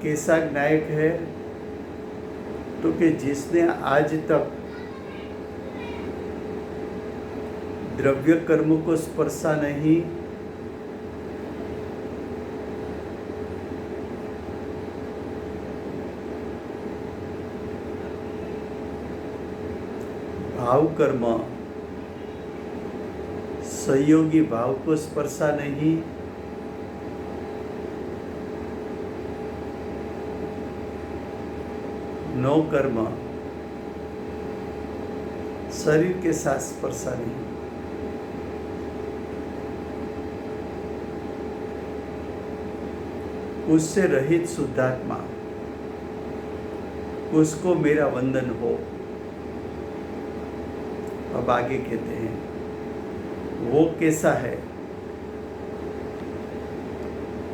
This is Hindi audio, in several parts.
कैसा नायक है, तो कि जिसने आज तक द्रव्य कर्म को स्पर्शा नहीं, भाव कर्म सहयोगी भाव को स्पर्शा नहीं, नो कर्म शरीर के साथ स्पर्शा नहीं, उससे रहित शुद्धात्मा, उसको मेरा वंदन हो। अब आगे कहते हैं वो कैसा है,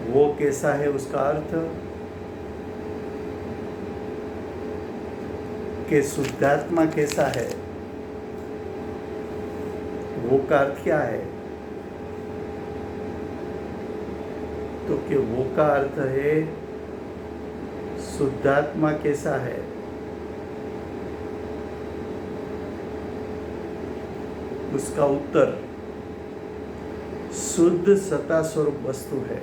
वो कैसा है, उसका अर्थ कि शुद्धात्मा कैसा है, वो का अर्थ क्या है, तो कि वो का अर्थ है शुद्धात्मा कैसा है, उसका उत्तर शुद्ध सत्ता स्वरूप वस्तु है।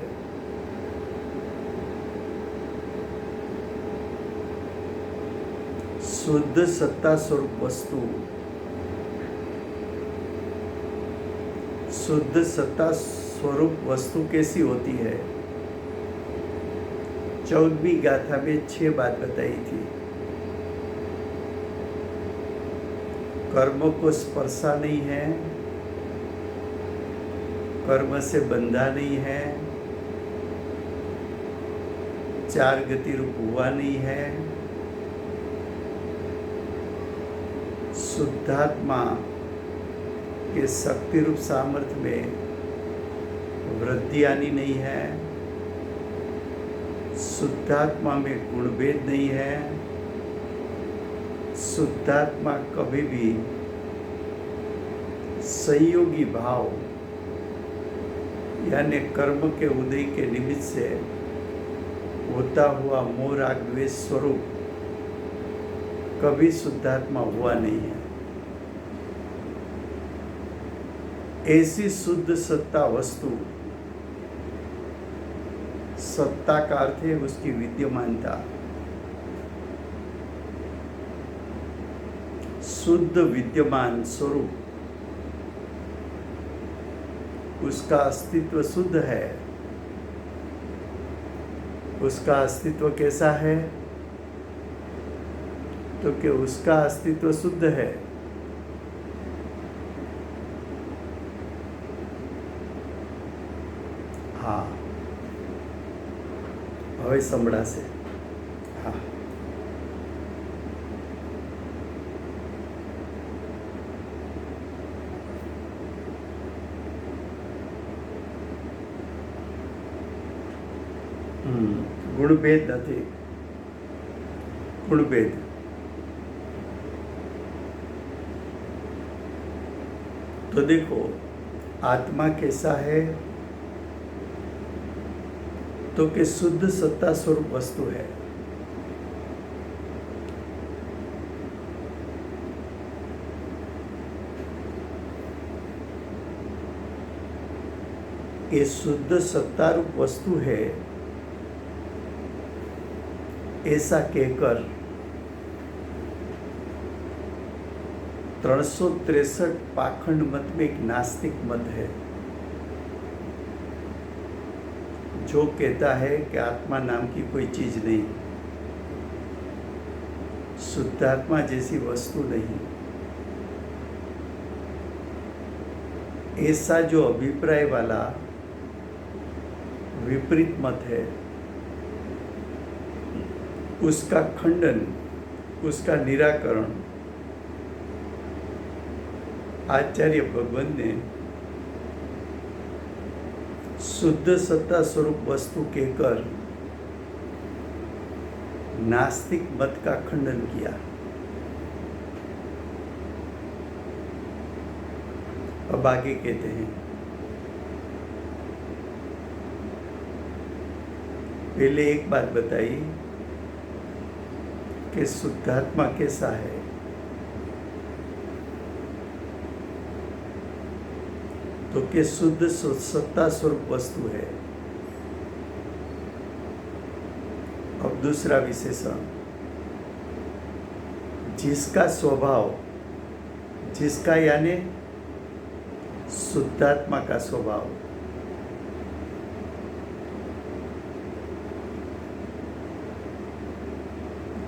शुद्ध सत्ता स्वरूप वस्तु, शुद्ध सत्ता स्वरूप वस्तु कैसी होती है? 14वीं गाथा में 6 बात बताई थी। कर्म को स्पर्शा नहीं है, कर्म से बंधा नहीं है, 4 गति रूप हुआ नहीं है, शुद्धात्मा के शक्ति रूप सामर्थ्य में वृद्धि आनी नहीं है, शुद्धात्मा में गुणभेद नहीं है, शुद्धात्मा कभी भी संयोगी भाव यानी कर्म के उदय के निमित्त से होता हुआ मोह राग द्वेष स्वरूप कभी शुद्धात्मा हुआ नहीं है। ऐसी शुद्ध सत्ता वस्तु, सत्ता का अर्थ है उसकी विद्यमानता, शुद्ध विद्यमान स्वरूप, उसका अस्तित्व शुद्ध है। उसका अस्तित्व कैसा है, तो कि उसका अस्तित्व शुद्ध है। हाँ, હવે સંભળાશે। हाँ, गुणभेद नहीं, गुणभेद तो देखो आत्मा कैसा है, तो कि शुद्ध सत्ता स्वरूप वस्तु है। ये शुद्ध सत्ता रूप वस्तु है ऐसा कहकर 363 पाखंड मत में एक नास्तिक मत है जो कहता है कि आत्मा नाम की कोई चीज नहीं, शुद्धात्मा जैसी वस्तु नहीं। ऐसा जो अभिप्राय वाला विपरीत मत है उसका खंडन, उसका निराकरण आचार्य भगवान ने शुद्ध सत्ता स्वरूप वस्तु कहकर नास्तिक मत का खंडन किया। अब आगे कहते हैं पहले एक बात बताई कि शुद्धात्मा कैसा है। तो कि शुद्ध सत्ता स्वरूप वस्तु है। अब दूसरा विशेषण, जिसका स्वभाव, जिसका यानी शुद्धात्मा का स्वभाव,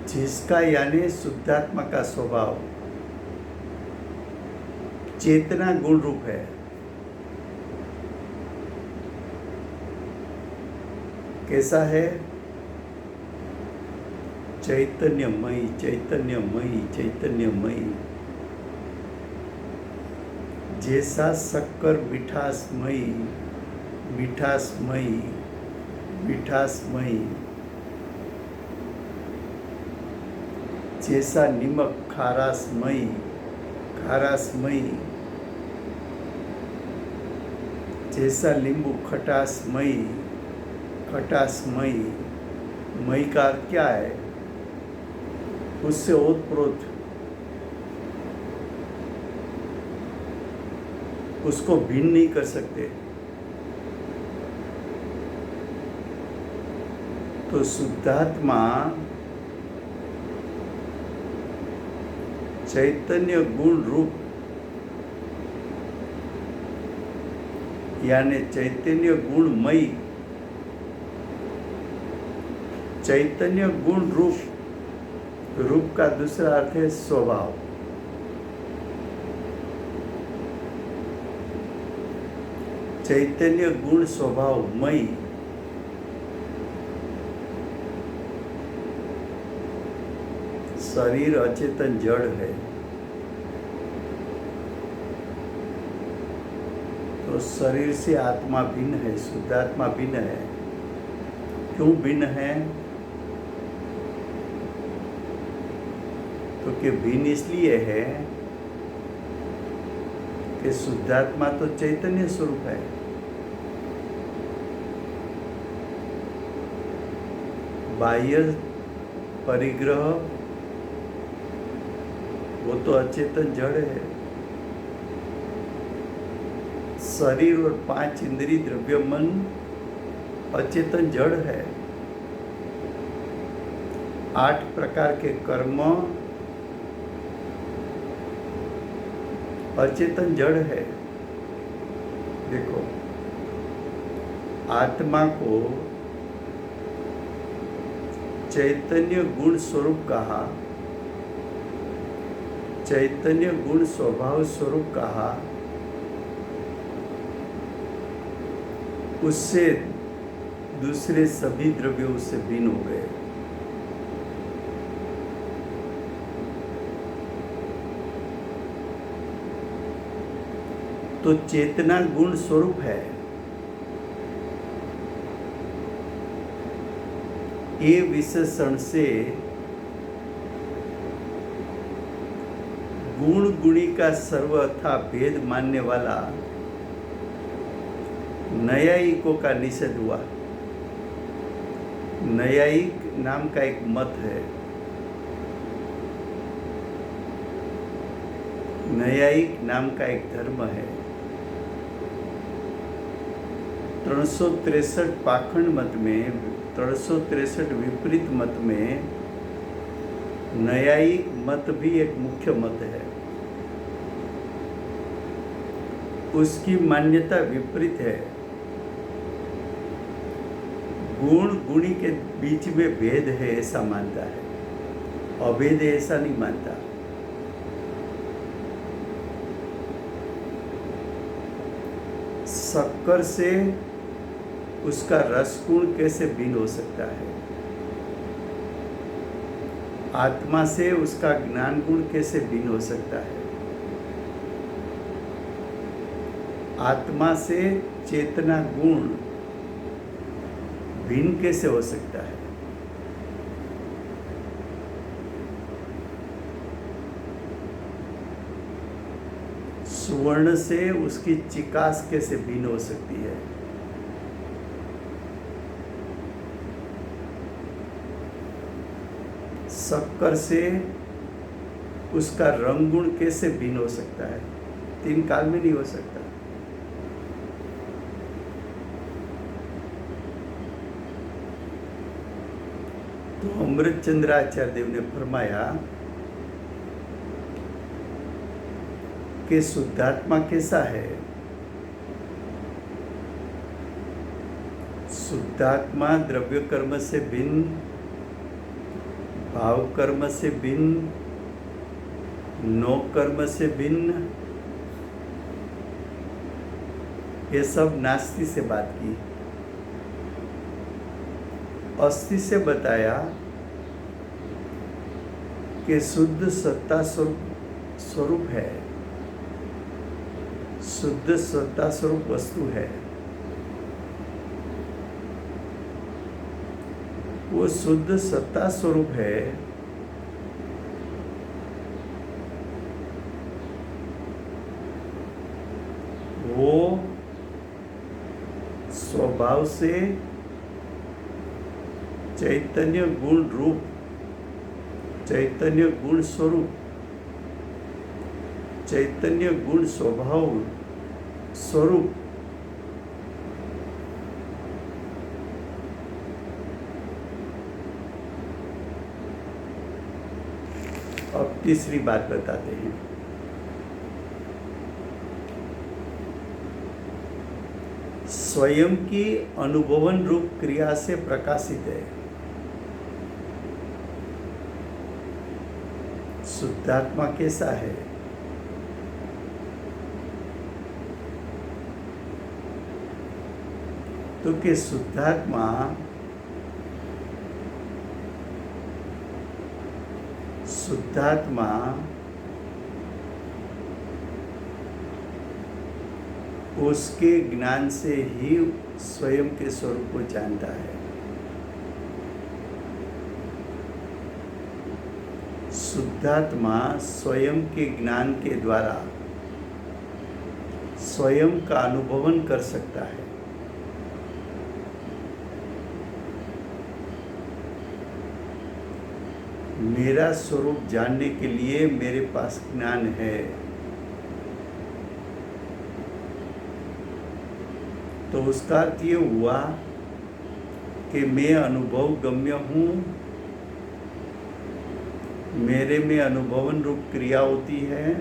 जिसका यानी शुद्धात्मा का स्वभाव चेतना गुण रूप है। कैसा है? चैतन्यमयी, चैतन्यमयी, चैतन्यमयी। जैसा शक्कर मिठासमयी, मिठासमयी, मिठासमयी। जैसा नमक खारासमयी, खारासमयी। जैसा नींबू खटासमयी, खटासमयी। मई का अर्थ क्या है? उससे ओतप्रोत, उसको भिन्न नहीं कर सकते। तो शुद्धात्मा चैतन्य गुण रूप यानी चैतन्य गुणमयी, चैतन्य गुण रूप। रूप का दूसरा अर्थ है स्वभाव। चैतन्य गुण स्वभावमयी। शरीर अचेतन जड़ है, तो शरीर से आत्मा भिन्न है, शुद्धात्मा भिन्न है। क्यों भिन्न है? तो कि भिन्न इसलिए है कि शुद्धात्मा तो चैतन्य स्वरूप है, बाह्य परिग्रह वो तो अचेतन जड़ है। शरीर और 5 इंद्रिय द्रव्य मन अचेतन जड़ है। 8 प्रकार के कर्म अचेतन जड़ है। देखो, आत्मा को चैतन्य गुण स्वरूप कहा, चैतन्य गुण स्वभाव स्वरूप कहा। उससे दूसरे सभी द्रव्य उससे भिन्न हो गए। तो चेतना गुण स्वरूप है। ये विशेषण से गुण गुणी का सर्वथा भेद मानने वाला न्यायिकों का निषेध हुआ। न्यायिक नाम का एक मत है। न्यायिक नाम का एक धर्म है। 363 पाखंड मत में, 363 विपरीत मत में न्यायिक मत भी एक मुख्य मत है। उसकी मान्यता विपरीत है। गुण गुणी के बीच में भेद है ऐसा मानता है, अभेद है ऐसा नहीं मानता। शक्कर से उसका रस गुण कैसे भिन्न हो सकता है? आत्मा से उसका ज्ञान गुण कैसे भिन्न हो सकता है? आत्मा से चेतना गुण भिन्न कैसे हो सकता है? सुवर्ण से उसकी चिकास कैसे भिन्न हो सकती है? शक्कर से उसका रंग गुण कैसे भिन्न हो सकता है? 3 काल में नहीं हो सकता। तो अमृतचंद्र आचार्य देव ने फरमाया कि शुद्धात्मा कैसा है? शुद्धात्मा द्रव्य कर्म से भिन्न, भाव कर्म से भिन्न, नो कर्म से भिन्न, ये सब नास्ति से बात की। अस्थि से बताया कि शुद्ध सत्ता स्वरूप है, शुद्ध सत्ता स्वरूप वस्तु है। वो शुद्ध सत्ता स्वरूप है, वो स्वभाव से चैतन्य गुण रूप, चैतन्य गुण स्वरूप, चैतन्य गुण स्वभाव स्वरूप अब तीसरी बात बताते हैं। स्वयं की अनुभवन रूप क्रिया से प्रकाशित है। शुद्धात्मा कैसा है? तो कि शुद्धात्मा उसके ज्ञान से ही स्वयं के स्वरूप को जानता है। शुद्धात्मा स्वयं के ज्ञान के द्वारा स्वयं का अनुभवन कर सकता है। मेरा स्वरूप जानने के लिए मेरे पास ज्ञान है, तो उसका अर्थ ये हुआ कि मैं अनुभव गम्य हूँ, मेरे में अनुभवन रूप क्रिया होती है,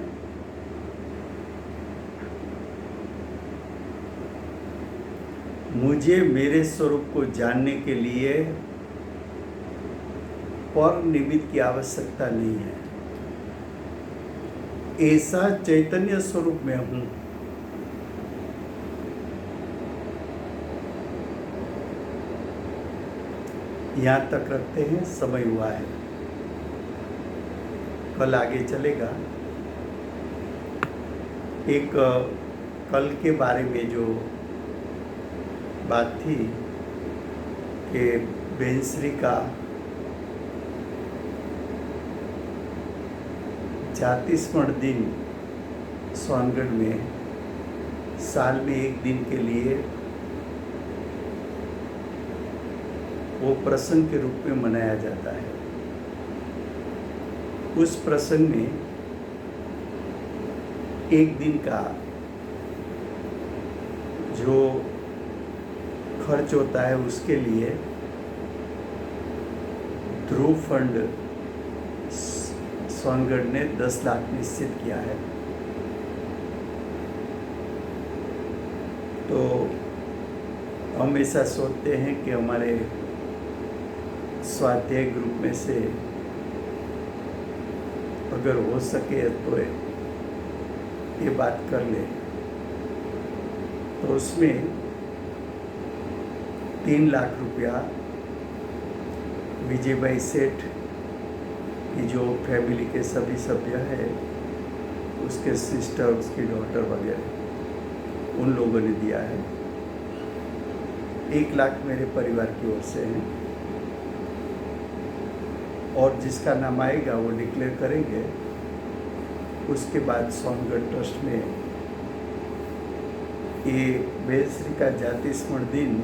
मुझे मेरे स्वरूप को जानने के लिए पर निमित्त की आवश्यकता नहीं है। ऐसा चैतन्य स्वरूप में हूँ। यहाँ तक रखते हैं, समय हुआ है, कल आगे चलेगा। एक कल के बारे में जो बात थी कि बेंसरी का जाति स्मरण दिन सोनगढ़ में साल में 1 दिन के लिए वो प्रसंग के रूप में मनाया जाता है। उस प्रसंग में 1 दिन का जो खर्च होता है उसके लिए ध्रुव फंड सोनगढ़ ने 10 लाख निश्चित किया है। तो हम ऐसा सोचते हैं कि हमारे स्वाध्याय ग्रुप में से अगर हो सके तो ये बात कर ले। तो उसमें 3 लाख रुपया विजय भाई सेठ की जो फैमिली के सभी सभ्य है, उसके सिस्टर, उसकी डॉटर वगैरह, उन लोगों ने दिया है। 1 लाख मेरे परिवार की ओर से है, और जिसका नाम आएगा वो डिक्लेयर करेंगे। उसके बाद सोनगढ़ ट्रस्ट में ये बेलश्री का जाति स्मरण दिन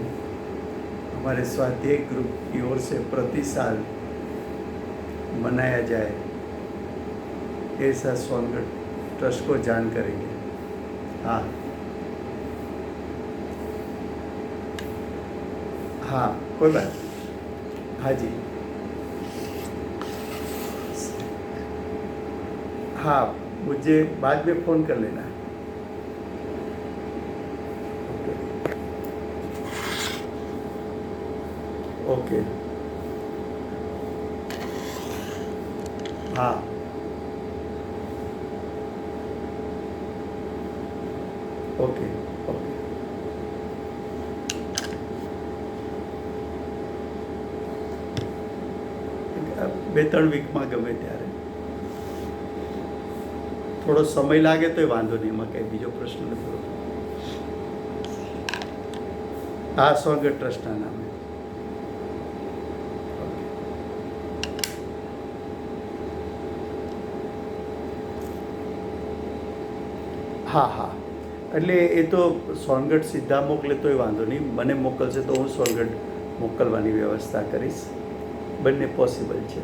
हमारे स्वाध्याय ग्रुप की ओर से प्रति साल मनाया जाए, ऐसा सोनगढ़ ट्रस्ट को जान करेंगे। हाँ हाँ, कोई बात नहीं। हाँ जी, हाँ, मुझे बाद में फ़ोन कर लेना। ओके, हाँ, ओके, ओके। બે ત્રણ વીકમાં ગમે ત્યારે થોડો સમય લાગે તોય વાંધો નહીં, એમાં કંઈ બીજો પ્રશ્ન નથી હોતો. આ સ્વર્ગ ટ્રસ્ટના નામે. હા હા, એટલે એ તો સોનગઢ સીધા મોકલે તોય વાંધો નહીં, મને મોકલશે તો હું સોનગઢ મોકલવાની વ્યવસ્થા કરીશ. બંને પોસિબલ છે.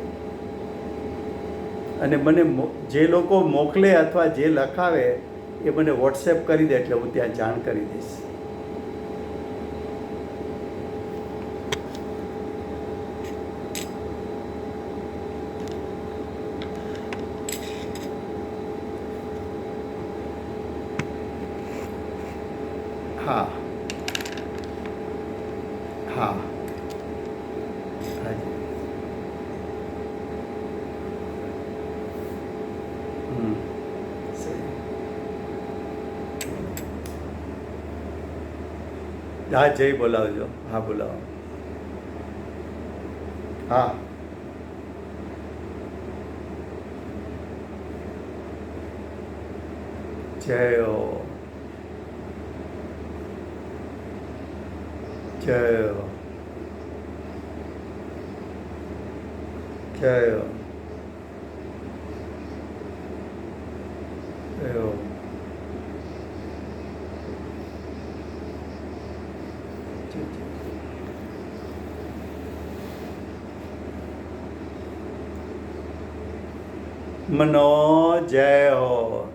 અને મને જે લોકો મોકલે અથવા જે લખાવે એ મને વોટ્સએપ કરી દે, એટલે હું ત્યાં જાણ કરી દઈશ. હા હા, હાજી. સહી. હા, જય બોલાવજો. હા, બોલાવો. હા, જય હો, જય હો, જય હો, જય હો. મનો, જય હો.